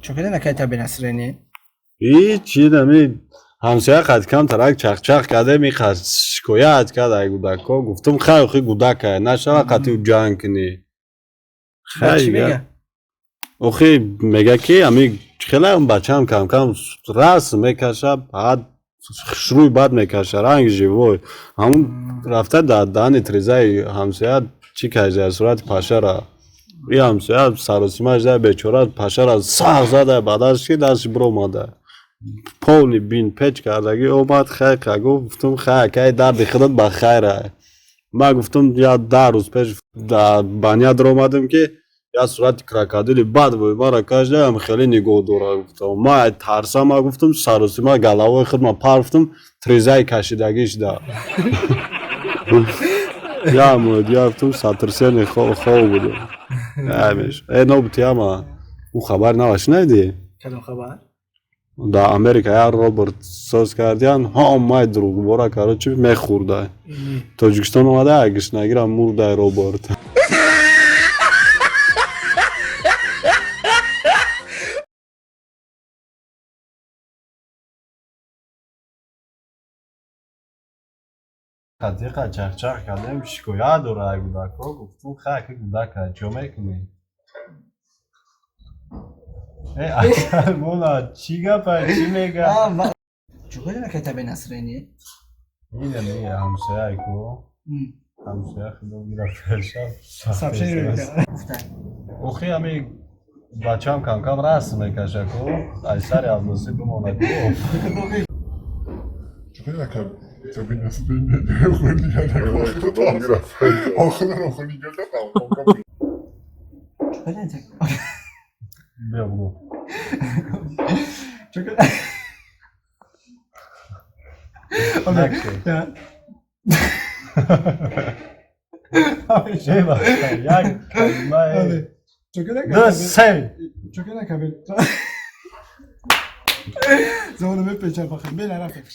چوکده نکایت به نصرانی هیچی نمی همسایه قد کم ترک چخ چخ کرده میخواد شکایت کرد ای گودکا گفتم خیلی خیلی گودک نشوه قطعی جنگ کنی چی میگه؟ اوخی میگه که امی خیلی اون بچه هم کم کم رسم میکشه بعد شروع بعد میکشه رنگ جیوی همون رفته در دهن تریزه همسایه چی کشه صورت پشه را این همسایه سر و سیمش ده بیچاره پشه را سخ زده بعد از که دستش برو ماده پولی بین پچ کردگی اومد خیلی که گفتم خیلی که درد خودت بخیره ما گفتم یا 10 روز پیش بانیا در اومدم که یا صورت کراکادیلی بد بوی ما را کشده هم خیلی نگاه دوره گفتم ما ترسم ما گفتم سر و سیما گلاوی خود ما پرفتم تریزه کشیدگیش ده یا مود یا گفتم ساترسین خواه بوده همیش ای نوبتی اما او خبر نواش نیدی کدوم خبر؟ در امریکا یا روبرت ساز کردیان ها مای دروگ بورا کارو چی میخورده تاجیکستان اومده اگش نگیرم مرده روبرت قدیقه چخ چخ کردیم شکایت داره ای گودکا گفتم خیلی گودکه چه میکنی ای اصلا مولا چی گفت چی میگه چوکده نکایت به نصرانی اینه میگه همسایه کو همسایه خیلی میره فرشم سبشه رو گفتن اوخی همی بچه هم کم کم رسم میکشه کو ای سر عباسی بمانه کو چوکده نکایت به نصرانی خونی گرده آخر رو خونی گرده چوکده نکایت بیا بگو چوکده نکشه چه باشه یک کلمه چوکده دو سه چوکده نکایت زمانو میپیچه بخیر بیل رفت